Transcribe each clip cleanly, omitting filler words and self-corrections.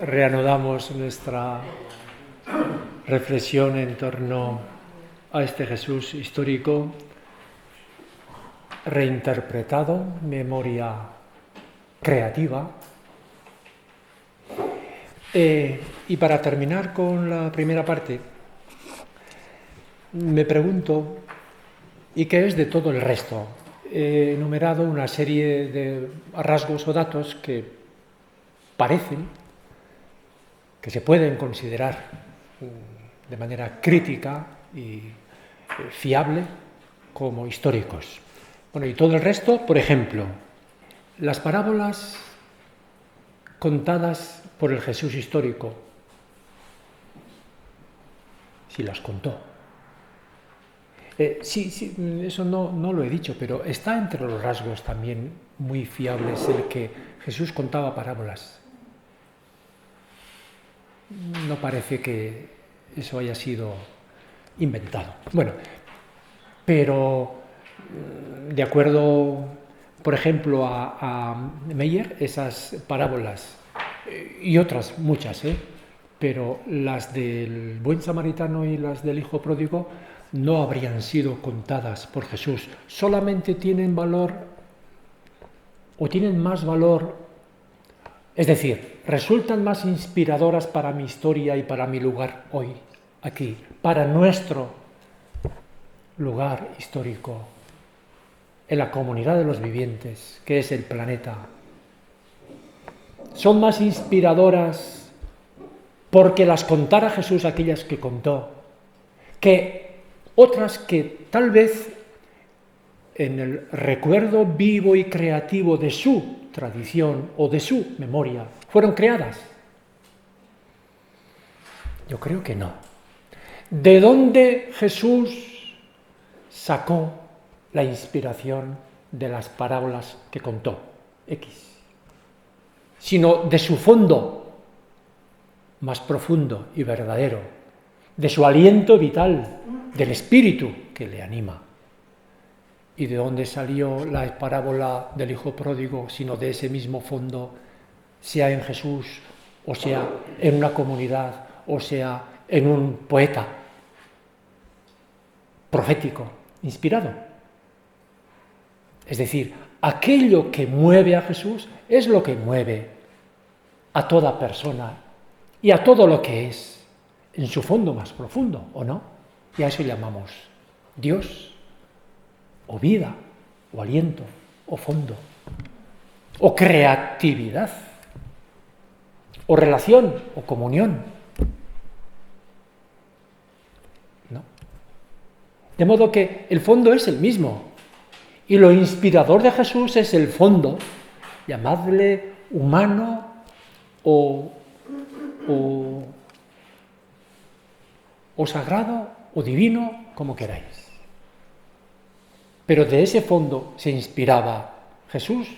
reanudamos nuestra reflexión en torno a este Jesús histórico, reinterpretado, memoria creativa. Y para terminar con la primera parte, me pregunto, ¿y qué es de todo el resto? He enumerado una serie de rasgos o datos que parecen, que se pueden considerar de manera crítica y fiable como históricos. Bueno, y todo el resto, por ejemplo, las parábolas contadas por el Jesús histórico, si las contó. Sí, eso no lo he dicho, pero está entre los rasgos también muy fiables el que Jesús contaba parábolas. No parece que eso haya sido inventado. Bueno, pero de acuerdo, por ejemplo, a Meyer, esas parábolas y otras muchas, pero las del buen samaritano y las del hijo pródigo no habrían sido contadas por Jesús. Solamente tienen valor o tienen más valor, es decir, resultan más inspiradoras para mi historia y para mi lugar hoy, aquí, para nuestro lugar histórico en la comunidad de los vivientes, que es el planeta. Son más inspiradoras porque las contara Jesús, aquellas que contó, que otras que tal vez en el recuerdo vivo y creativo de su tradición o de su memoria fueron creadas. Yo creo que no. ¿De dónde Jesús sacó la inspiración de las parábolas que contó? X. Sino de su fondo más profundo y verdadero, de su aliento vital, del espíritu que le anima. ¿Y de dónde salió la parábola del hijo pródigo, sino de ese mismo fondo, sea en Jesús, o sea en una comunidad, o sea en un poeta profético, inspirado? Es decir, aquello que mueve a Jesús es lo que mueve a toda persona y a todo lo que es en su fondo más profundo, ¿o no? Y a eso llamamos Dios, o vida, o aliento, o fondo, o creatividad, o relación, o comunión. ¿No? De modo que el fondo es el mismo. Y lo inspirador de Jesús es el fondo, llamadle humano o sagrado o divino, como queráis. Pero de ese fondo se inspiraba Jesús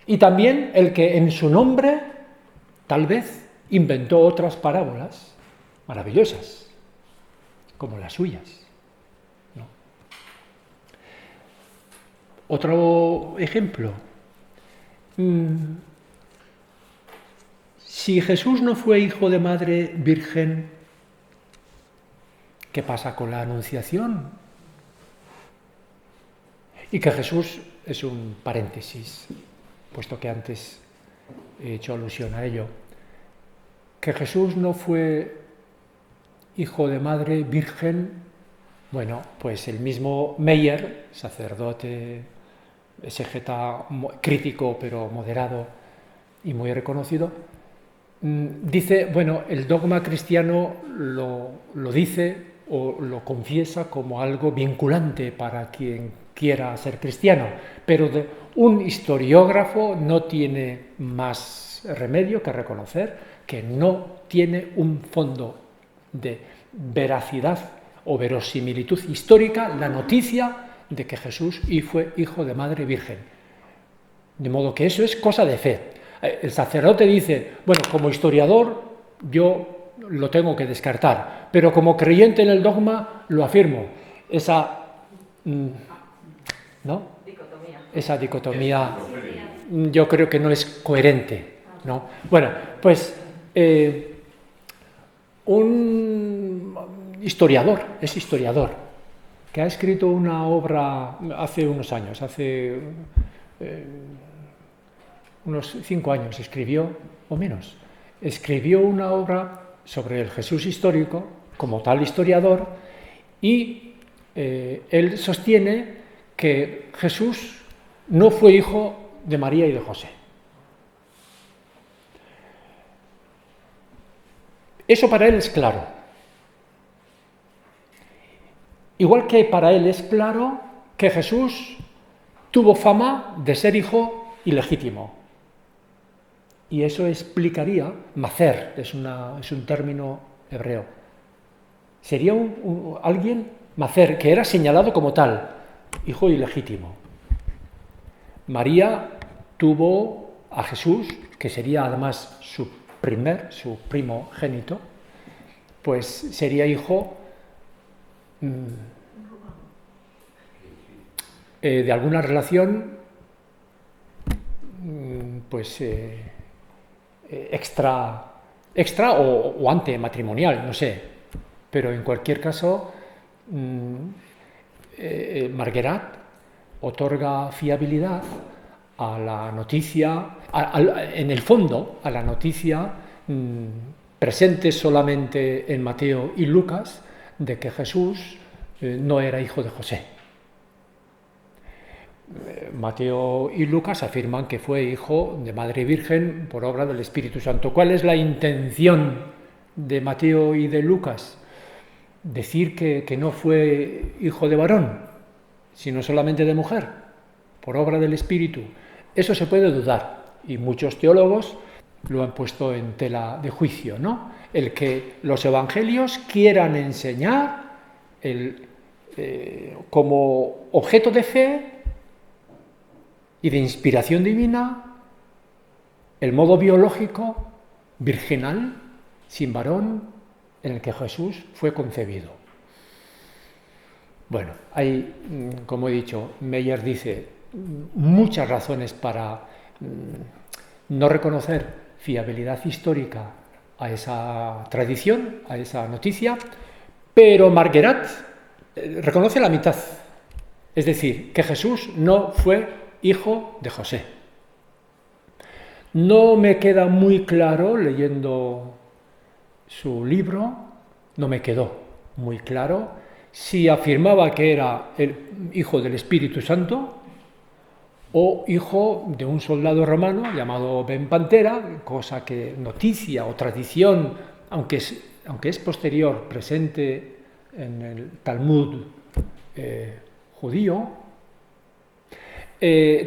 y también el que en su nombre tal vez inventó otras parábolas maravillosas, como las suyas. ¿No? Otro ejemplo. Si Jesús no fue hijo de madre virgen, ¿qué pasa con la Anunciación? Y que Jesús es un paréntesis, puesto que antes he hecho alusión a ello, que Jesús no fue hijo de madre virgen. Bueno, pues el mismo Meyer, sacerdote, exégeta crítico pero moderado y muy reconocido, dice, bueno, el dogma cristiano lo dice o lo confiesa como algo vinculante para quien quiera ser cristiano, pero un historiógrafo no tiene más remedio que reconocer que no tiene un fondo de veracidad o verosimilitud histórica la noticia de que Jesús fue hijo de madre virgen. De modo que eso es cosa de fe. El sacerdote dice, bueno, como historiador yo lo tengo que descartar, pero como creyente en el dogma lo afirmo. Esa dicotomía yo creo que no es coherente, ¿no? Bueno, pues Un historiador, es historiador, que ha escrito una obra hace unos años, hace unos 5 años escribió, o menos, escribió una obra sobre el Jesús histórico, como tal historiador, y él sostiene que Jesús no fue hijo de María y de José. Eso para él es claro. Igual que para él es claro que Jesús tuvo fama de ser hijo ilegítimo. Y eso explicaría, macer, es un término hebreo. Sería alguien, macer, que era señalado como tal, hijo ilegítimo. María tuvo a Jesús, que sería además su primogénito, pues sería hijo de alguna relación pues extra o antematrimonial, no sé, pero en cualquier caso Marguerat otorga fiabilidad a la noticia, en el fondo, a la noticia presente solamente en Mateo y Lucas, de que Jesús no era hijo de José. Mateo y Lucas afirman que fue hijo de Madre Virgen por obra del Espíritu Santo. ¿Cuál es la intención de Mateo y de Lucas? Decir que no fue hijo de varón, sino solamente de mujer, por obra del Espíritu. Eso se puede dudar, y muchos teólogos lo han puesto en tela de juicio, ¿no? El que los evangelios quieran enseñar como objeto de fe y de inspiración divina el modo biológico, virginal, sin varón, en el que Jesús fue concebido. Bueno, hay, como he dicho, Meyer dice, muchas razones para no reconocer fiabilidad histórica a esa tradición, a esa noticia, pero Marguerat reconoce la mitad, es decir, que Jesús no fue hijo de José. No me queda muy claro, leyendo su libro, no me quedó muy claro si afirmaba que era el hijo del Espíritu Santo o hijo de un soldado romano llamado Ben Pantera, cosa que noticia o tradición, aunque es posterior, presente en el Talmud judío.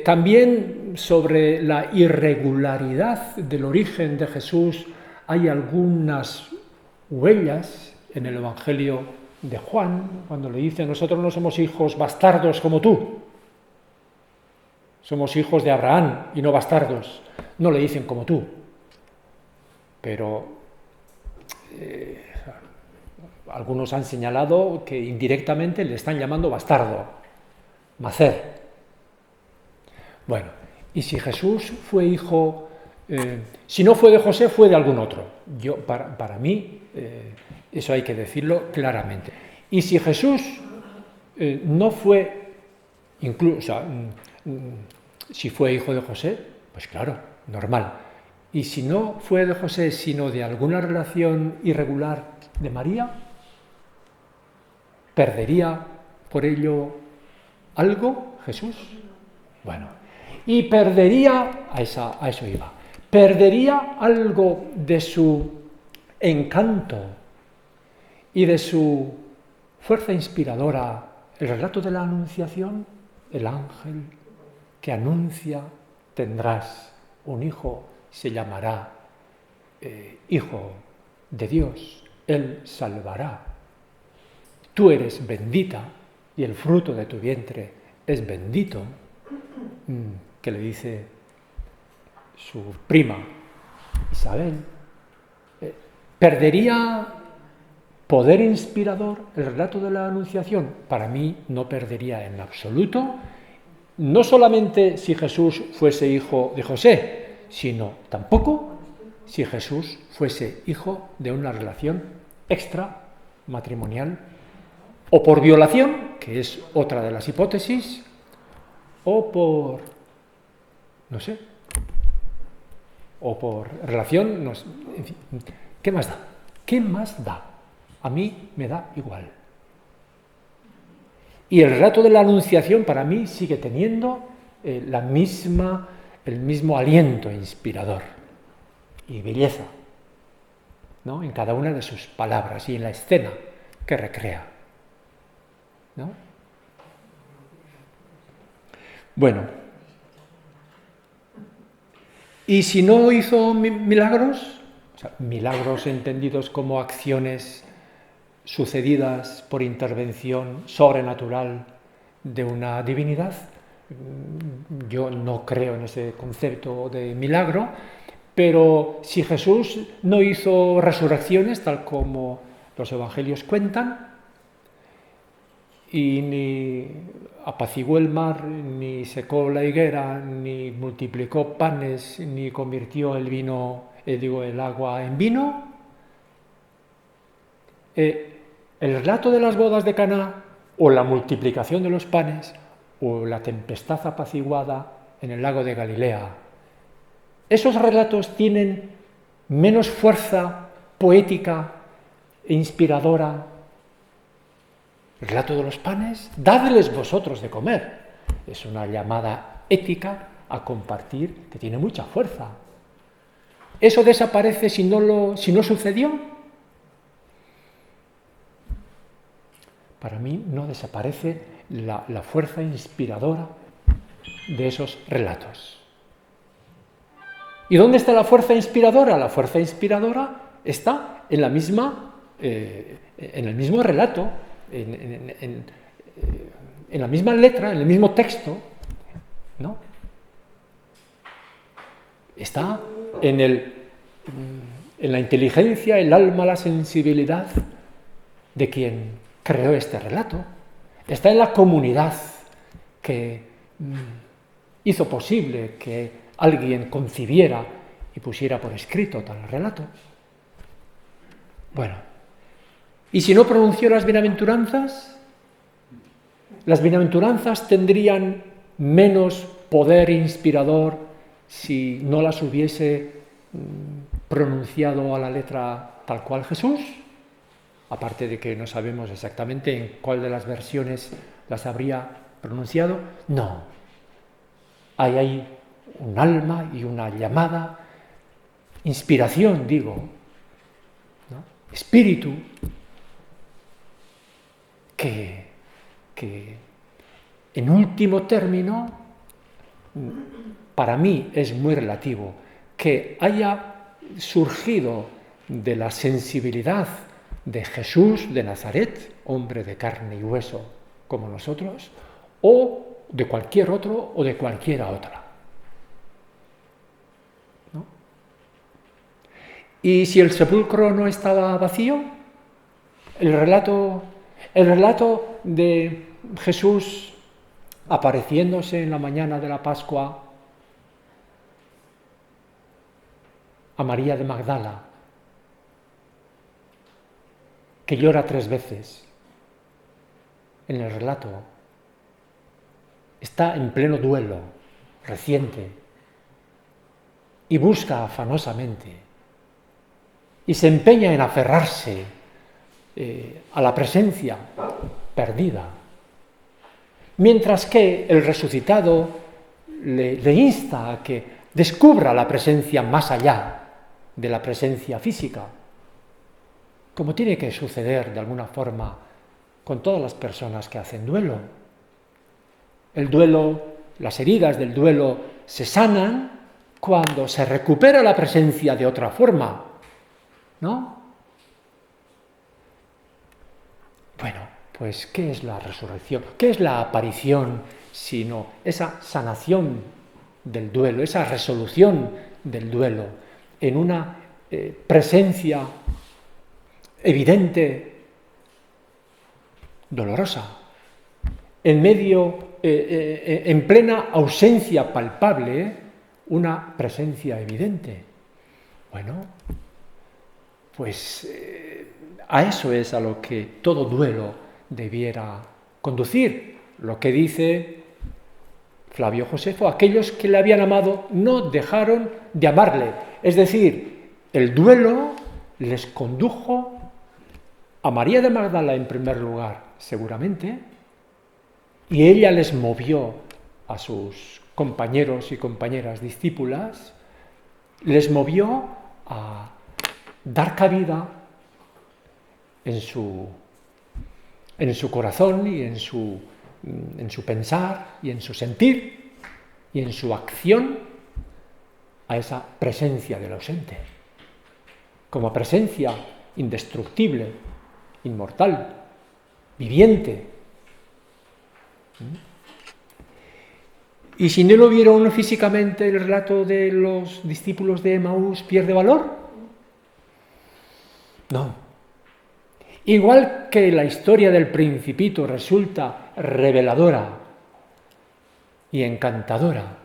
También sobre la irregularidad del origen de Jesús hay algunas huellas en el Evangelio de Juan, cuando le dice: nosotros no somos hijos bastardos como tú, somos hijos de Abraham y no bastardos. No le dicen como tú, pero algunos han señalado que indirectamente le están llamando bastardo, macer. Bueno, y si Jesús fue hijo, si no fue de José, fue de algún otro. Para mí, eso hay que decirlo claramente. Y si Jesús no fue, incluso, si fue hijo de José, pues claro, normal. Y si no fue de José, sino de alguna relación irregular de María, ¿perdería por ello algo Jesús? Bueno, y perdería, a eso iba, perdería algo de su encanto y de su fuerza inspiradora el relato de la Anunciación, el ángel que anuncia: tendrás un hijo, se llamará Hijo de Dios, él salvará. Tú eres bendita y el fruto de tu vientre es bendito, que le dice su prima Isabel. ¿Perdería poder inspirador el relato de la Anunciación? Para mí no perdería en absoluto, no solamente si Jesús fuese hijo de José, sino tampoco si Jesús fuese hijo de una relación extramatrimonial, o por violación, que es otra de las hipótesis, o por, no sé, o por relación, no sé, en fin, ¿qué más da? ¿Qué más da? A mí me da igual. Y el relato de la Anunciación para mí sigue teniendo el mismo aliento inspirador y belleza, ¿no?, en cada una de sus palabras y en la escena que recrea, ¿no? Bueno, ¿y si no hizo milagros? O sea, milagros entendidos como acciones sucedidas por intervención sobrenatural de una divinidad. Yo no creo en ese concepto de milagro, pero si Jesús no hizo resurrecciones tal como los evangelios cuentan, y ni apaciguó el mar, ni secó la higuera, ni multiplicó panes, ni convirtió el agua en vino, el relato de las bodas de Caná, o la multiplicación de los panes, o la tempestad apaciguada en el lago de Galilea, esos relatos tienen menos fuerza poética e inspiradora. El relato de los panes, dadles vosotros de comer. Es una llamada ética a compartir que tiene mucha fuerza. ¿Eso desaparece si no sucedió? Para mí no desaparece la fuerza inspiradora de esos relatos. ¿Y dónde está la fuerza inspiradora? La fuerza inspiradora está en el mismo relato, en la misma letra, en el mismo texto, ¿no? Está en la inteligencia, el alma, la sensibilidad de quien creó este relato. Está en la comunidad que hizo posible que alguien concibiera y pusiera por escrito tal relato. Bueno, ¿y si no pronunció las bienaventuranzas? Las bienaventuranzas tendrían menos poder inspirador si no las hubiese pronunciado a la letra tal cual Jesús, aparte de que no sabemos exactamente en cuál de las versiones las habría pronunciado. No, hay ahí un alma y una llamada, inspiración, digo, ¿no?, espíritu, que en último término, para mí es muy relativo, que haya surgido de la sensibilidad de Jesús de Nazaret, hombre de carne y hueso como nosotros, o de cualquier otro o de cualquiera otra, ¿no? Y si el sepulcro no estaba vacío, el relato de Jesús apareciéndose en la mañana de la Pascua a María de Magdala, que llora 3 veces en el relato, está en pleno duelo reciente y busca afanosamente y se empeña en aferrarse a la presencia perdida, mientras que el resucitado le insta a que descubra la presencia más allá de la presencia física, como tiene que suceder de alguna forma con todas las personas que hacen duelo. El duelo, las heridas del duelo se sanan cuando se recupera la presencia de otra forma, ¿no? Bueno, pues ¿qué es la resurrección? ¿Qué es la aparición sino esa sanación del duelo, esa resolución del duelo en una presencia evidente, dolorosa, en plena ausencia palpable, una presencia evidente? Bueno, pues a eso es a lo que todo duelo debiera conducir. Lo que dice Flavio Josefo: aquellos que le habían amado no dejaron de amarle. Es decir, el duelo les condujo a María de Magdala en primer lugar, seguramente, y ella les movió a sus compañeros y compañeras discípulas, les movió a dar cabida en su corazón y en su pensar y en su sentir y en su acción a esa presencia del ausente, como presencia indestructible, inmortal, viviente. Y si no lo vieron físicamente, el relato de los discípulos de Emaús pierde valor. No. Igual que la historia del Principito resulta reveladora y encantadora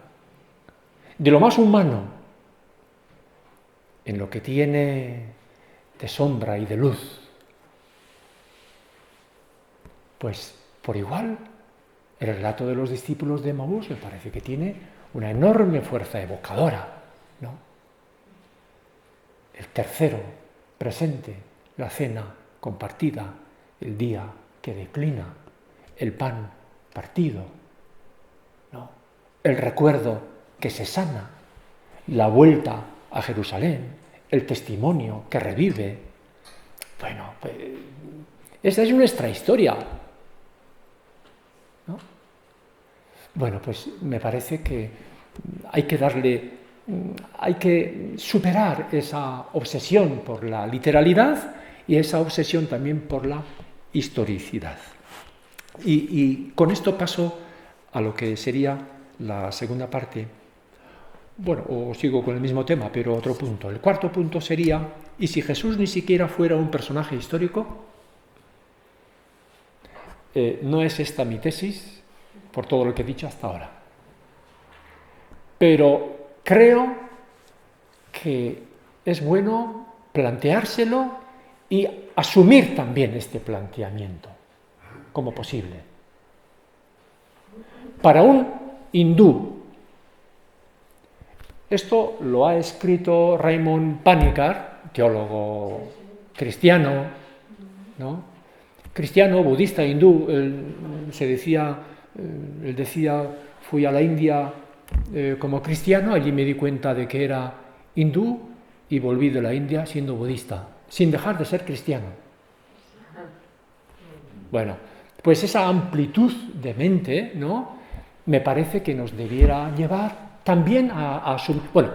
de lo más humano en lo que tiene de sombra y de luz, pues por igual el relato de los discípulos de Emaús me parece que tiene una enorme fuerza evocadora, ¿no? El tercero presente, la cena compartida, el día que declina, el pan partido, ¿no? El recuerdo que se sana, la vuelta a Jerusalén, el testimonio que revive. Bueno, pues, esta es nuestra historia, ¿no? Bueno, pues me parece que hay que superar esa obsesión por la literalidad y esa obsesión también por la historicidad. Y con esto paso a lo que sería la segunda parte. Bueno, o sigo con el mismo tema, pero otro punto. El cuarto punto sería: ¿y si Jesús ni siquiera fuera un personaje histórico? No es esta mi tesis, por todo lo que he dicho hasta ahora. Pero creo que es bueno planteárselo y asumir también este planteamiento como posible. Para un hindú, esto lo ha escrito Raymond Panikkar, teólogo cristiano, ¿no? Cristiano, budista, hindú. Él decía, fui a la India como cristiano, allí me di cuenta de que era hindú y volví de la India siendo budista, sin dejar de ser cristiano. Bueno, pues esa amplitud de mente, ¿no?, me parece que nos debiera llevar también a asumir. Bueno,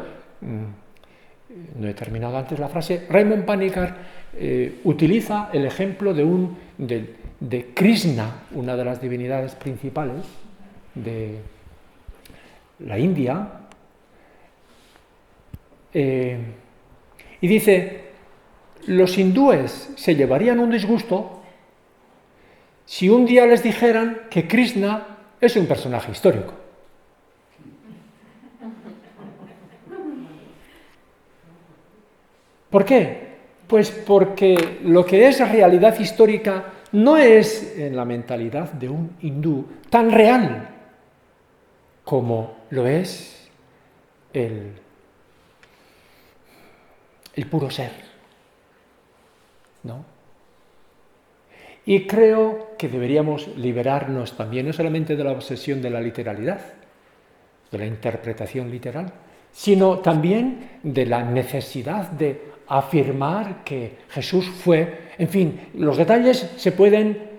no he terminado antes la frase. Raymond Panikkar utiliza el ejemplo de Krishna, una de las divinidades principales de la India, y dice: los hindúes se llevarían un disgusto si un día les dijeran que Krishna es un personaje histórico. ¿Por qué? Pues porque lo que es realidad histórica no es, en la mentalidad de un hindú, tan real como lo es el puro ser, ¿no? Y creo que deberíamos liberarnos también, no solamente de la obsesión de la literalidad, de la interpretación literal, sino también de la necesidad de afirmar que Jesús fue. En fin, los detalles se pueden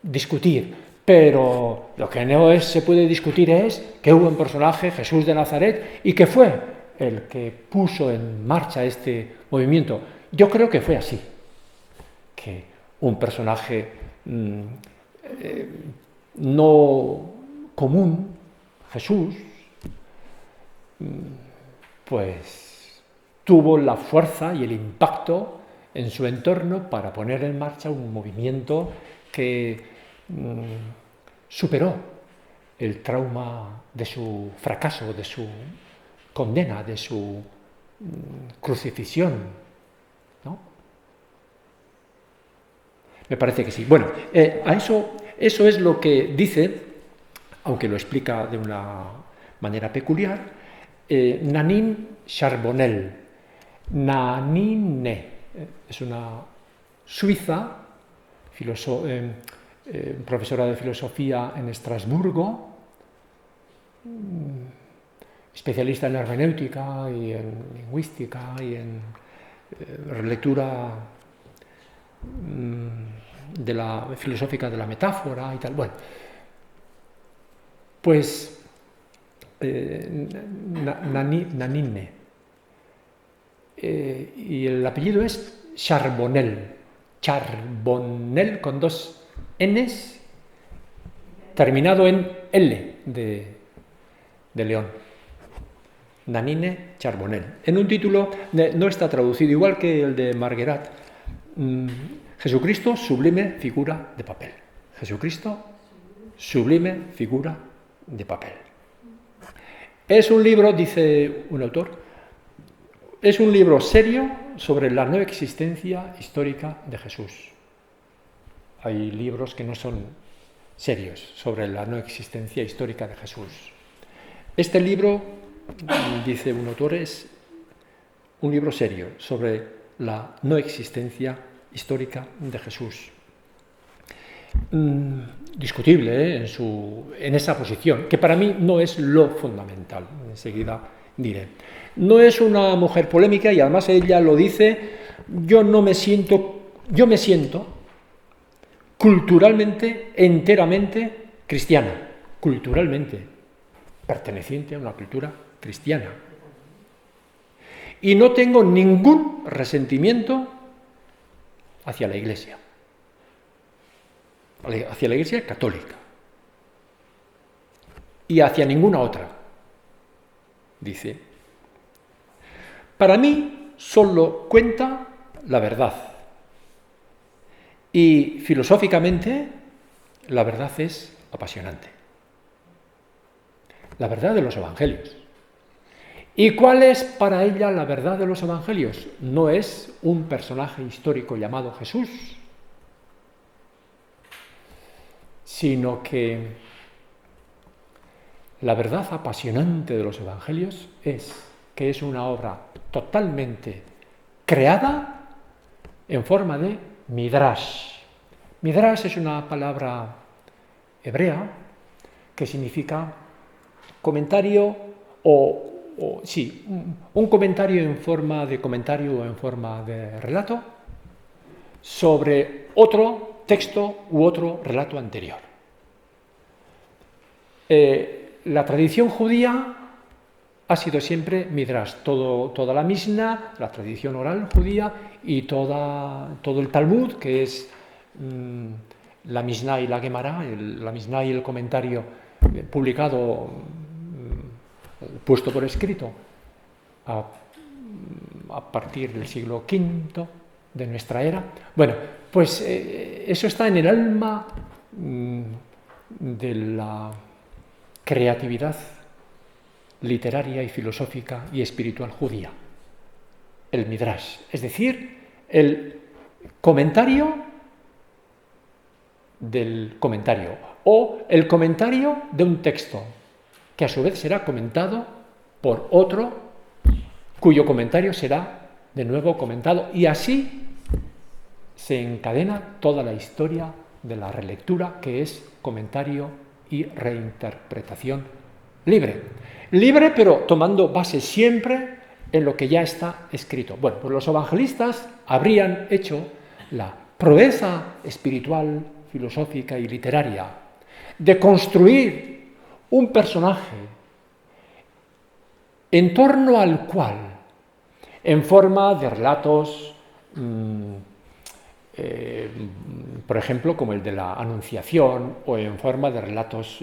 discutir, pero lo que no se puede discutir es que hubo un personaje, Jesús de Nazaret, y que fue el que puso en marcha este movimiento. Yo creo que fue así, que un personaje no común, Jesús, pues tuvo la fuerza y el impacto en su entorno para poner en marcha un movimiento que superó el trauma de su fracaso, de su condena, de su crucifixión, ¿no? Me parece que sí. Bueno, eso es lo que dice, aunque lo explica de una manera peculiar, Nanine Charbonnel. Nanine es una suiza, profesora de filosofía en Estrasburgo, especialista en hermenéutica y en lingüística y en lectura de la filosófica de la metáfora y tal. Bueno, pues Nanine. Y el apellido es Charbonnel. Charbonnel con 2 Ns, terminado en L de León. Nanine Charbonnel. En un título, no está traducido, igual que el de Marguerat, Jesucristo, sublime figura de papel. Jesucristo, sublime figura de papel. Es un libro, dice un autor, es un libro serio sobre la no existencia histórica de Jesús. Hay libros que no son serios sobre la no existencia histórica de Jesús. Este libro, dice un autor, es un libro serio sobre la no existencia histórica de Jesús. Discutible en esa posición, que para mí no es lo fundamental, enseguida diré. No es una mujer polémica y además ella lo dice, yo me siento culturalmente, enteramente cristiana, culturalmente perteneciente a una cultura cristiana. Y no tengo ningún resentimiento hacia la Iglesia católica y hacia ninguna otra, dice. Para mí solo cuenta la verdad y filosóficamente la verdad es apasionante. La verdad de los evangelios. ¿Y cuál es para ella la verdad de los evangelios? No es un personaje histórico llamado Jesús, sino que la verdad apasionante de los evangelios es que es una obra totalmente creada en forma de midrash. Midrash es una palabra hebrea que significa comentario un comentario en forma de comentario o en forma de relato sobre otro texto u otro relato anterior. La tradición judía ha sido siempre midrash, toda la Mishnah, la tradición oral judía y todo el Talmud, que es la Mishnah y la Gemara, la Mishnah y el comentario publicado, puesto por escrito a partir del siglo V de nuestra era. Bueno, pues eso está en el alma de la creatividad literaria y filosófica y espiritual judía, el midrash, es decir, el comentario del comentario o el comentario de un texto que a su vez será comentado por otro cuyo comentario será de nuevo comentado y así se encadena toda la historia de la relectura, que es comentario y reinterpretación libre. Libre, pero tomando base siempre en lo que ya está escrito. Bueno, pues los evangelistas habrían hecho la proeza espiritual, filosófica y literaria de construir un personaje en torno al cual, en forma de relatos, por ejemplo, como el de la Anunciación, o en forma de relatos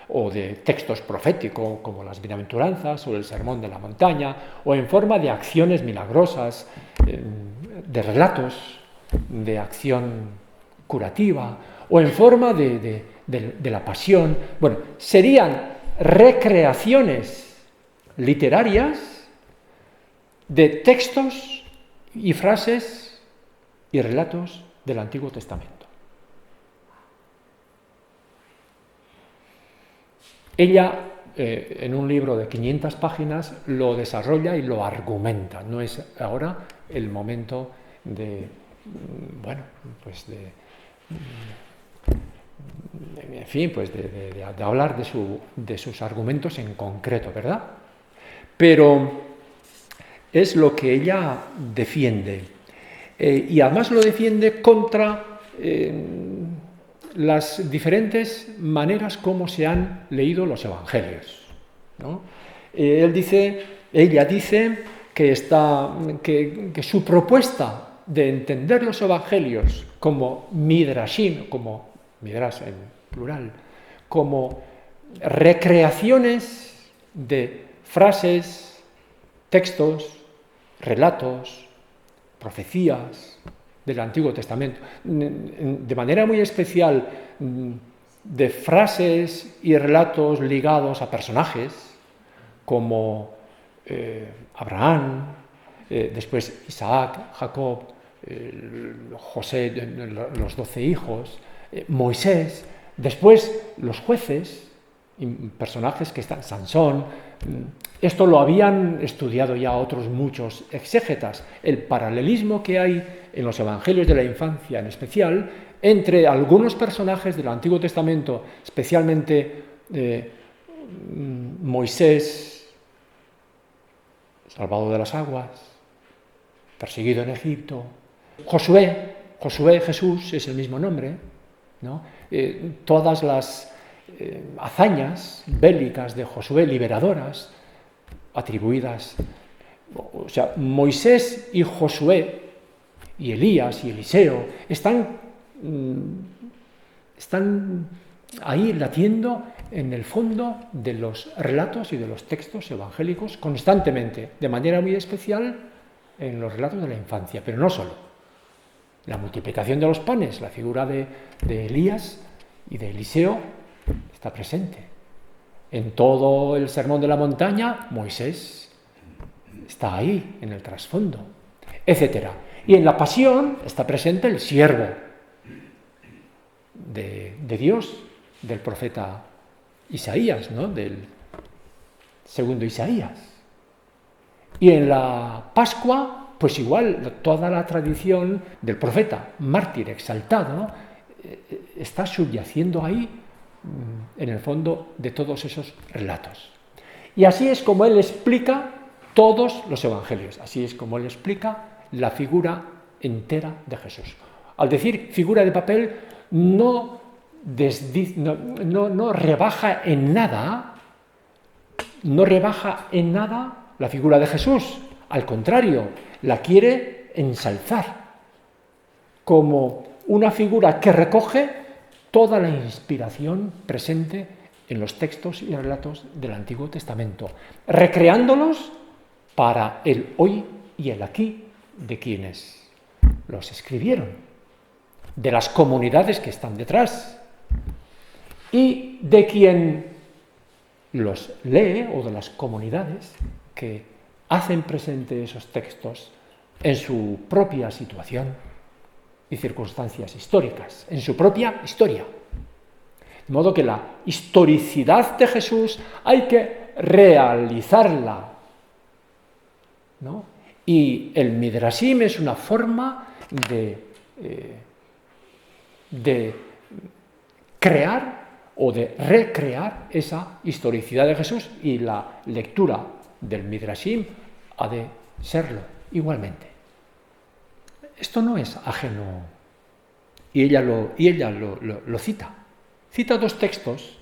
o de textos proféticos, como las Bienaventuranzas o el Sermón de la Montaña, o en forma de acciones milagrosas, de relatos de acción curativa, o en forma de la pasión. Bueno, serían recreaciones literarias de textos y frases y relatos del Antiguo Testamento. Ella, en un libro de 500 páginas, lo desarrolla y lo argumenta. No es ahora el momento de, bueno, pues en fin, pues de hablar de sus argumentos en concreto, ¿verdad? Pero es lo que ella defiende. Y además lo defiende contra las diferentes maneras como se han leído los evangelios, ¿no? Ella dice que su propuesta de entender los evangelios como midrashim, como midrash en plural, como recreaciones de frases, textos, relatos, profecías del Antiguo Testamento, de manera muy especial de frases y relatos ligados a personajes como Abraham, después Isaac, Jacob, José, los 12 hijos, Moisés, después los jueces, personajes que están, Sansón. Esto lo habían estudiado ya otros muchos exégetas, el paralelismo que hay en los evangelios de la infancia en especial entre algunos personajes del Antiguo Testamento, especialmente Moisés, salvado de las aguas, perseguido en Egipto, Josué, Jesús es el mismo nombre, ¿no? Todas las hazañas bélicas de Josué, liberadoras, atribuidas, o sea, Moisés y Josué y Elías y Eliseo están ahí latiendo en el fondo de los relatos y de los textos evangélicos constantemente, de manera muy especial en los relatos de la infancia, pero no solo. La multiplicación de los panes, la figura de Elías y de Eliseo está presente. En todo el Sermón de la Montaña, Moisés está ahí, en el trasfondo, etc. Y en la Pasión está presente el siervo de Dios, del profeta Isaías, ¿no? Del segundo Isaías. Y en la Pascua, pues igual, toda la tradición del profeta mártir exaltado está subyaciendo ahí, en el fondo de todos esos relatos. Y así es como él explica todos los evangelios, así es como él explica la figura entera de Jesús. Al decir figura de papel, no rebaja en nada la figura de Jesús, al contrario, la quiere ensalzar como una figura que recoge toda la inspiración presente en los textos y relatos del Antiguo Testamento, recreándolos para el hoy y el aquí de quienes los escribieron, de las comunidades que están detrás y de quien los lee o de las comunidades que hacen presente esos textos en su propia situación y circunstancias históricas, en su propia historia. De modo que la historicidad de Jesús hay que realizarla, ¿no? Y el Midrashim es una forma de crear o de recrear esa historicidad de Jesús, y la lectura del Midrashim ha de serlo igualmente. Esto no es ajeno, y ella lo cita. Cita dos textos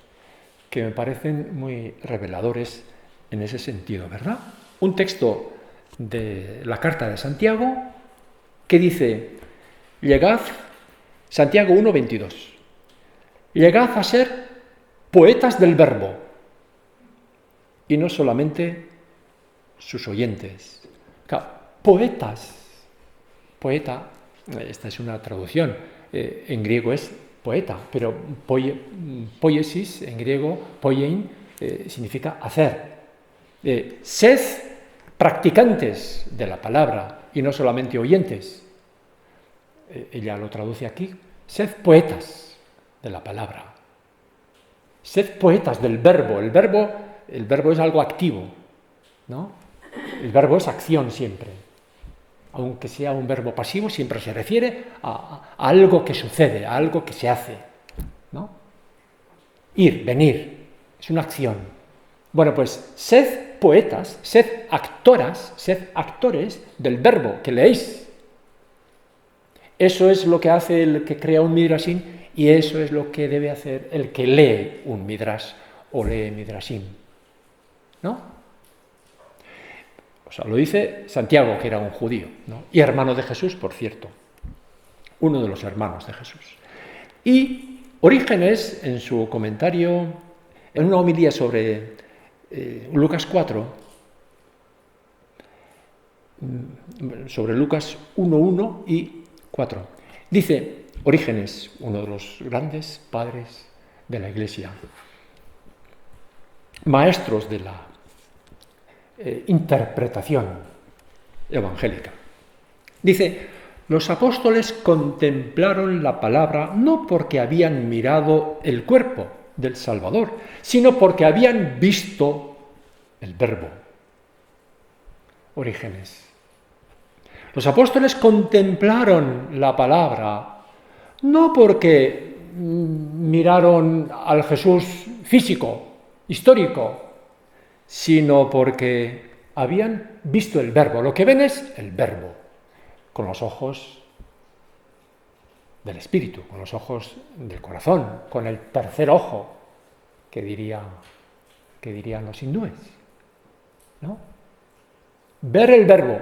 que me parecen muy reveladores en ese sentido, ¿verdad? Un texto de la carta de Santiago que dice: llegad, Santiago 1:22, llegad a ser poetas del verbo, y no solamente sus oyentes. Claro, poetas. Poeta, esta es una traducción, en griego es poeta, pero poiesis en griego, poiein, significa hacer. Sed practicantes de la palabra y no solamente oyentes. Ella lo traduce aquí, sed poetas de la palabra. Sed poetas del verbo. El verbo es algo activo, ¿no? El verbo es acción siempre. Aunque sea un verbo pasivo, siempre se refiere a algo que sucede, a algo que se hace, ¿no? Ir, venir, es una acción. Bueno, pues sed poetas, sed actoras, sed actores del verbo que leéis. Eso es lo que hace el que crea un midrashim y eso es lo que debe hacer el que lee un midrash o lee midrashim, ¿no? O sea, lo dice Santiago, que era un judío, ¿no? Y hermano de Jesús, por cierto, uno de los hermanos de Jesús. Y Orígenes, en su comentario, en una homilía sobre Lucas 4, sobre Lucas 1:1 y 4, dice Orígenes, uno de los grandes padres de la Iglesia, maestros de la interpretación evangélica. Dice, los apóstoles contemplaron la palabra no porque habían mirado el cuerpo del Salvador, sino porque habían visto el verbo. Orígenes. Los apóstoles contemplaron la palabra no porque miraron al Jesús físico, histórico, sino porque habían visto el verbo. Lo que ven es el verbo, con los ojos del espíritu, con los ojos del corazón, con el tercer ojo, que dirían los hindúes, ¿no? Ver el verbo,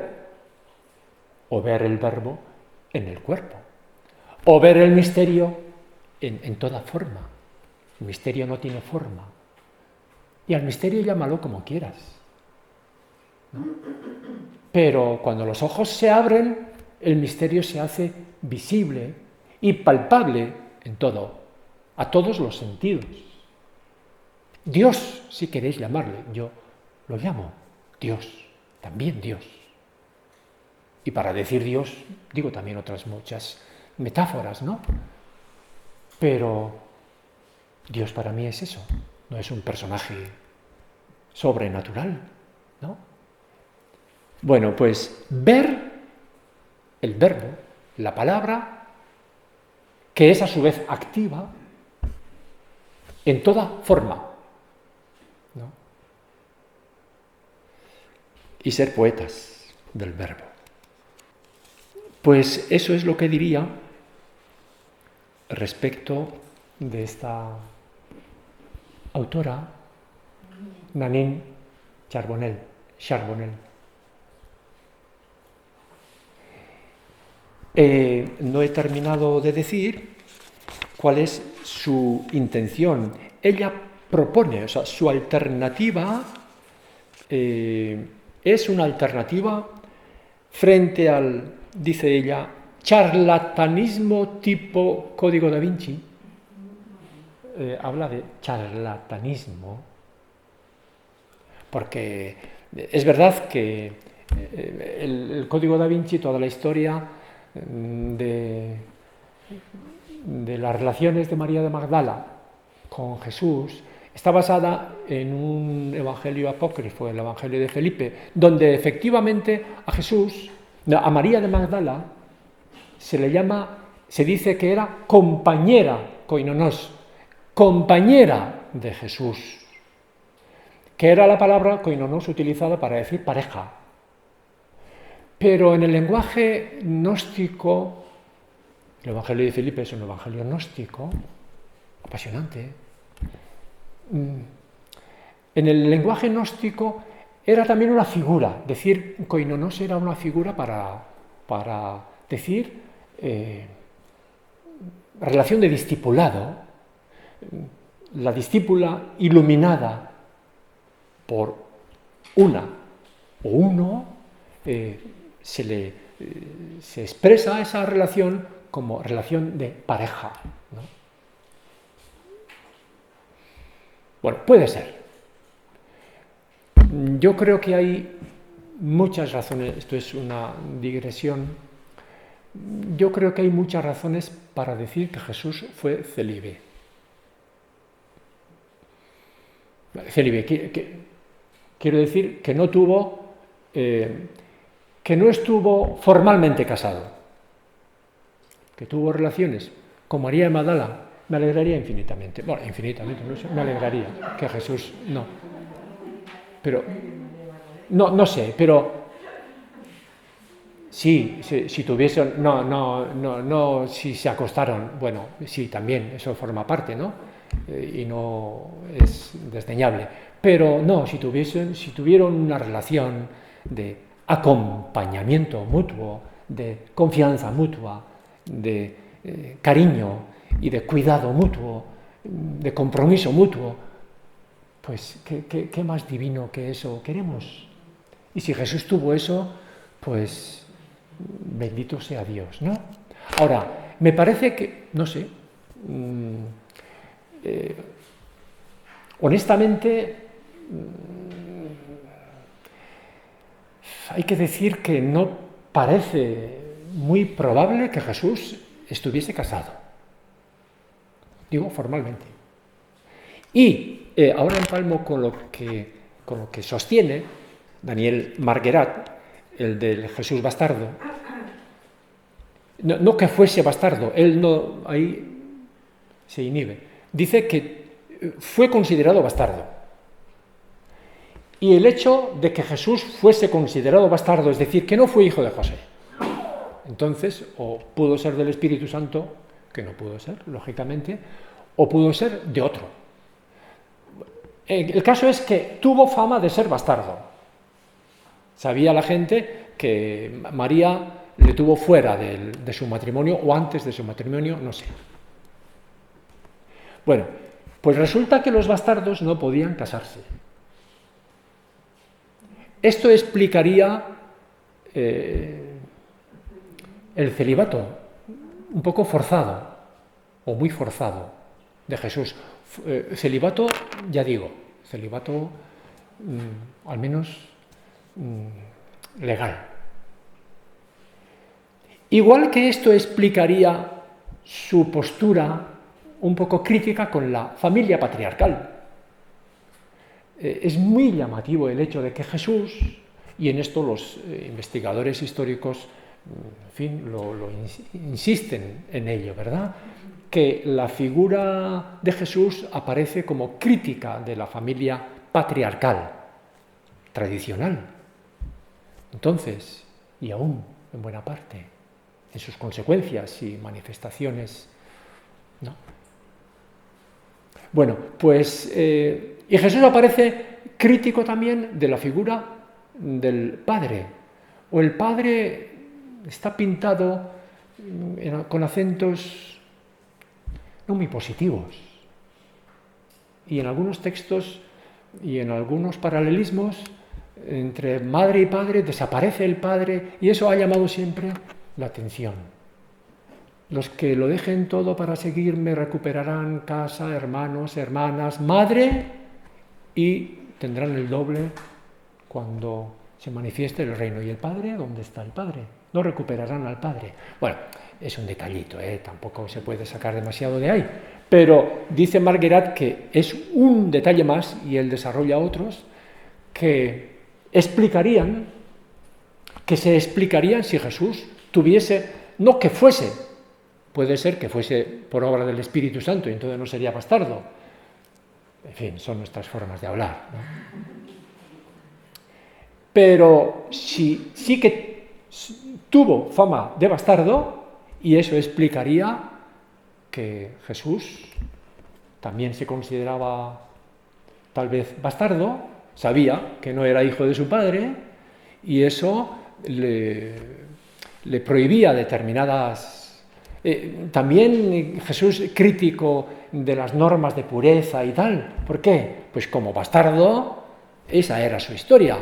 o ver el verbo en el cuerpo, o ver el misterio en toda forma. El misterio no tiene forma. Y al misterio llámalo como quieras, ¿no? Pero cuando los ojos se abren, el misterio se hace visible y palpable en todo, a todos los sentidos. Dios, si queréis llamarle, yo lo llamo Dios, también Dios. Y para decir Dios, digo también otras muchas metáforas, ¿no? Pero Dios para mí es eso, no es un personaje sobrenatural, ¿no? Bueno, pues ver el verbo, la palabra, que es a su vez activa en toda forma, ¿no? Y ser poetas del verbo. Pues eso es lo que diría respecto de esta autora, Nanine Charbonnel. No he terminado de decir cuál es su intención. Ella propone, o sea, su alternativa es una alternativa frente al, dice ella, charlatanismo tipo Código da Vinci. Habla de charlatanismo, porque es verdad que el Código da Vinci, toda la historia de las relaciones de María de Magdala con Jesús, está basada en un evangelio apócrifo, el evangelio de Felipe, donde efectivamente a María de Magdala se dice que era compañera, koinonos, compañera de Jesús, que era la palabra koinonos utilizada para decir pareja. Pero en el lenguaje gnóstico, el evangelio de Felipe es un evangelio gnóstico, apasionante. En el lenguaje gnóstico era también una figura, decir koinonos era una figura para decir relación de discipulado, la discípula iluminada por una o uno, se expresa esa relación como relación de pareja, ¿no? Bueno, puede ser. Yo creo que hay muchas razones, esto es una digresión, yo creo que hay muchas razones para decir que Jesús fue célibe. Célibe, quiero decir que no tuvo, que no estuvo formalmente casado, que tuvo relaciones con María de Magdala. Me alegraría infinitamente. Bueno, infinitamente, no sé, me alegraría que Jesús no. Pero, no sé, pero sí, si tuviesen, no, si se acostaron, bueno, sí, también, eso forma parte, ¿no? Y no es desdeñable. Pero no, si tuvieron una relación de acompañamiento mutuo, de confianza mutua, de cariño y de cuidado mutuo, de compromiso mutuo, pues ¿qué más divino que eso queremos? Y si Jesús tuvo eso, pues bendito sea Dios, ¿no? Ahora, me parece que, no sé, honestamente, hay que decir que no parece muy probable que Jesús estuviese casado. Digo formalmente. Y ahora empalmo con lo que sostiene Daniel Marguerat, el del Jesús bastardo. No que fuese bastardo, él no, ahí se inhibe. Dice que fue considerado bastardo. Y el hecho de que Jesús fuese considerado bastardo, es decir, que no fue hijo de José, entonces, o pudo ser del Espíritu Santo, que no pudo ser, lógicamente, o pudo ser de otro. El caso es que tuvo fama de ser bastardo. Sabía la gente que María le tuvo fuera de su matrimonio o antes de su matrimonio, no sé. Bueno, pues resulta que los bastardos no podían casarse. Esto explicaría el celibato, un poco forzado, o muy forzado, de Jesús. Celibato, ya digo, celibato al menos legal. Igual que esto explicaría su postura un poco crítica con la familia patriarcal. Es muy llamativo el hecho de que Jesús, y en esto los investigadores históricos, en fin, lo insisten en ello, ¿verdad?, que la figura de Jesús aparece como crítica de la familia patriarcal, tradicional. Entonces, y aún en buena parte, en sus consecuencias y manifestaciones, ¿no? Bueno, pues, y Jesús aparece crítico también de la figura del Padre, o el Padre está pintado con acentos no muy positivos, y en algunos textos y en algunos paralelismos entre madre y padre desaparece el padre, y eso ha llamado siempre la atención. Los que lo dejen todo para seguirme recuperarán casa, hermanos, hermanas, madre, y tendrán el doble cuando se manifieste el reino. ¿Y el padre? ¿Dónde está el padre? No recuperarán al padre. Bueno, es un detallito, tampoco se puede sacar demasiado de ahí. Pero dice Marguerat que es un detalle más, y él desarrolla otros, que se explicarían si Jesús tuviese, no que fuese, puede ser que fuese por obra del Espíritu Santo y entonces no sería bastardo. En fin, son nuestras formas de hablar, ¿no? Pero sí que tuvo fama de bastardo, y eso explicaría que Jesús también se consideraba tal vez bastardo, sabía que no era hijo de su padre, y eso le prohibía determinadas... también Jesús crítico de las normas de pureza y tal. ¿Por qué? Pues como bastardo, esa era su historia.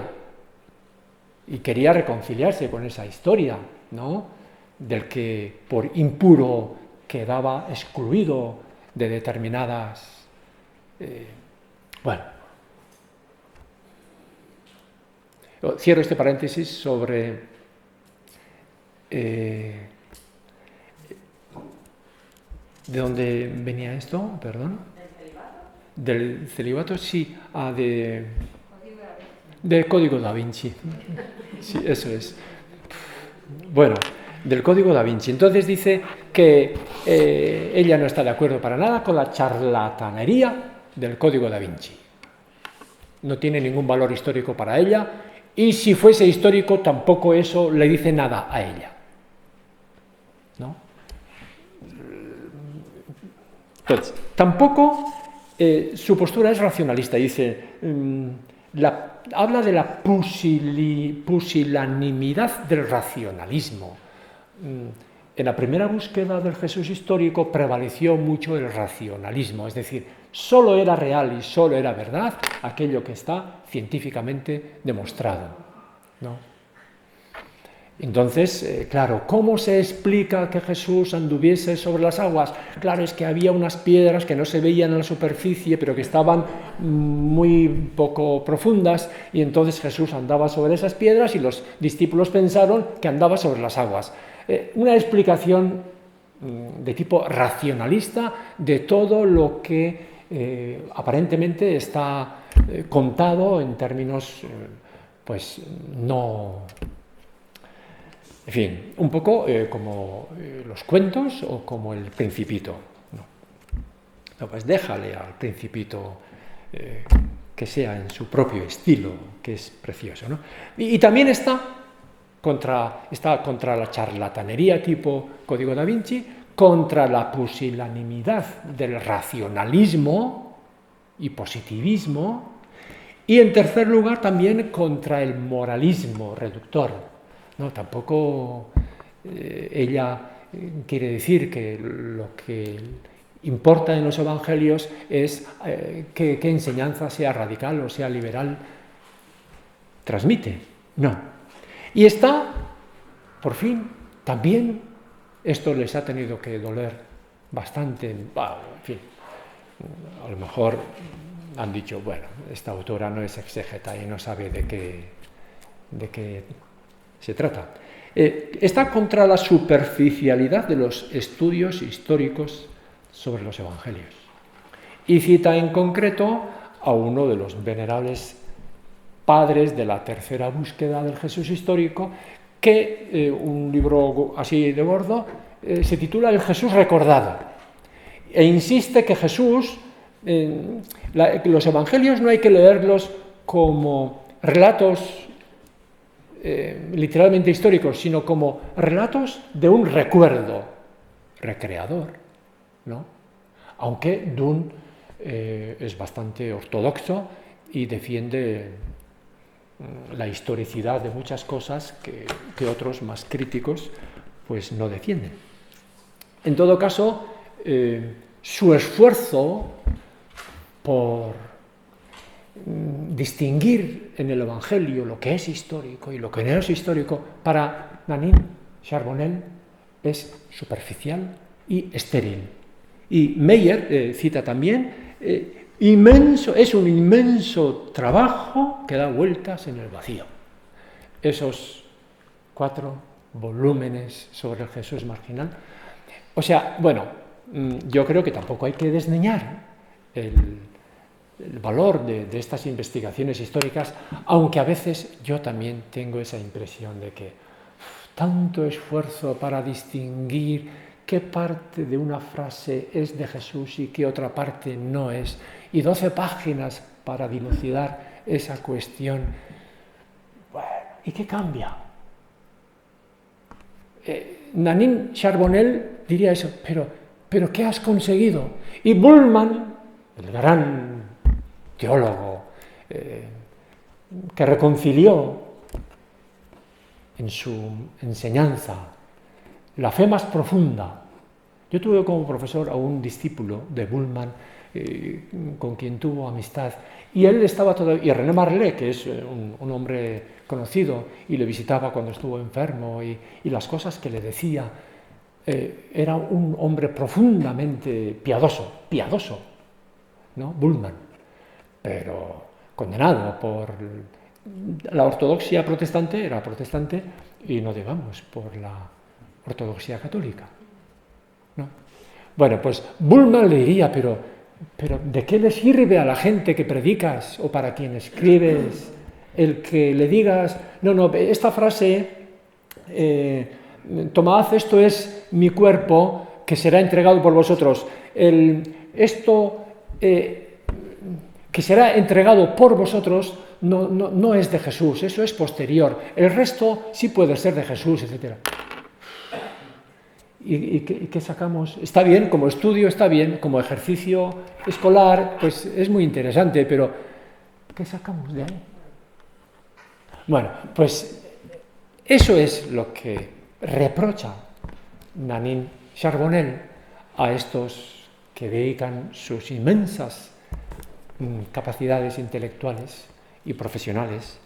Y quería reconciliarse con esa historia, ¿no?, del que por impuro quedaba excluido de determinadas... bueno. Cierro este paréntesis sobre ¿de dónde venía esto? Perdón. ¿Del celibato? Sí, del Código da Vinci. Sí, eso es. Bueno, del Código da Vinci. Entonces dice que ella no está de acuerdo para nada con la charlatanería del Código da Vinci. No tiene ningún valor histórico para ella, y si fuese histórico tampoco eso le dice nada a ella, ¿no? Entonces, tampoco su postura es racionalista. Dice, habla de la pusilanimidad del racionalismo. En la primera búsqueda del Jesús histórico prevaleció mucho el racionalismo, es decir, solo era real y solo era verdad aquello que está científicamente demostrado, ¿no? Entonces, claro, ¿cómo se explica que Jesús anduviese sobre las aguas? Claro, es que había unas piedras que no se veían en la superficie, pero que estaban muy poco profundas, y entonces Jesús andaba sobre esas piedras y los discípulos pensaron que andaba sobre las aguas. Una explicación de tipo racionalista de todo lo que aparentemente está contado en términos, pues no... En fin, un poco como los cuentos o como el Principito. No, pues déjale al Principito que sea en su propio estilo, que es precioso, ¿no? Y también está contra la charlatanería tipo Código da Vinci, contra la pusilanimidad del racionalismo y positivismo, y en tercer lugar también contra el moralismo reductor. No, tampoco ella quiere decir que lo que importa en los evangelios es que enseñanza sea radical o sea liberal transmite. No. Y está, por fin, también, esto les ha tenido que doler bastante, en fin, a lo mejor han dicho, bueno, esta autora no es exégeta y no sabe de qué se trata. Está contra la superficialidad de los estudios históricos sobre los evangelios. Y cita en concreto a uno de los venerables padres de la tercera búsqueda del Jesús histórico, que un libro así de gordo se titula El Jesús recordado, e insiste que Jesús, los evangelios no hay que leerlos como relatos literalmente históricos, sino como relatos de un recuerdo recreador, ¿no? Aunque Dunn es bastante ortodoxo y defiende la historicidad de muchas cosas que otros más críticos pues no defienden. En todo caso, su esfuerzo por distinguir en el Evangelio lo que es histórico y lo que no es histórico, para Nanine Charbonnel es superficial y estéril. Y Meyer cita también, es un inmenso trabajo que da vueltas en el vacío. Esos 4 volúmenes sobre el Jesús marginal. O sea, bueno, yo creo que tampoco hay que desdeñar el valor de estas investigaciones históricas, aunque a veces yo también tengo esa impresión de que tanto esfuerzo para distinguir qué parte de una frase es de Jesús y qué otra parte no es, y 12 páginas para dilucidar esa cuestión. Bueno, ¿y qué cambia? Nanine Charbonnel diría eso, pero ¿qué has conseguido? Y Bullmann, el gran teólogo que reconcilió en su enseñanza la fe más profunda. Yo tuve como profesor a un discípulo de Bullmann con quien tuvo amistad, y él estaba todavía, y René Marlé, que es un hombre conocido, y le visitaba cuando estuvo enfermo, y las cosas que le decía, era un hombre profundamente piadoso, ¿no? Bullmann, pero condenado por la ortodoxia protestante era protestante y no digamos por la ortodoxia católica, ¿no? Bueno, pues Bullmann le diría, pero ¿de qué le sirve a la gente que predicas o para quien escribes el que le digas, no, esta frase, tomad, esto es mi cuerpo que será entregado por vosotros, esto que será entregado por vosotros no es de Jesús, eso es posterior, el resto sí puede ser de Jesús, etc. ¿Y qué sacamos? Está bien, como estudio está bien, como ejercicio escolar, pues es muy interesante, pero ¿qué sacamos de ahí? Bueno, pues eso es lo que reprocha Nanin Charbonnel a estos que dedican sus inmensas capacidades intelectuales y profesionales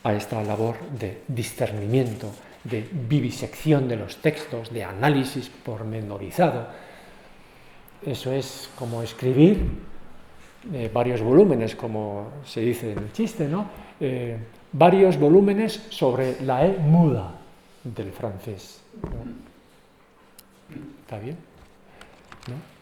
a esta labor de discernimiento, de vivisección de los textos, de análisis pormenorizado. Eso es como escribir varios volúmenes, como se dice en el chiste, ¿no? Varios volúmenes sobre la E muda del francés, ¿no? ¿Está bien? ¿No?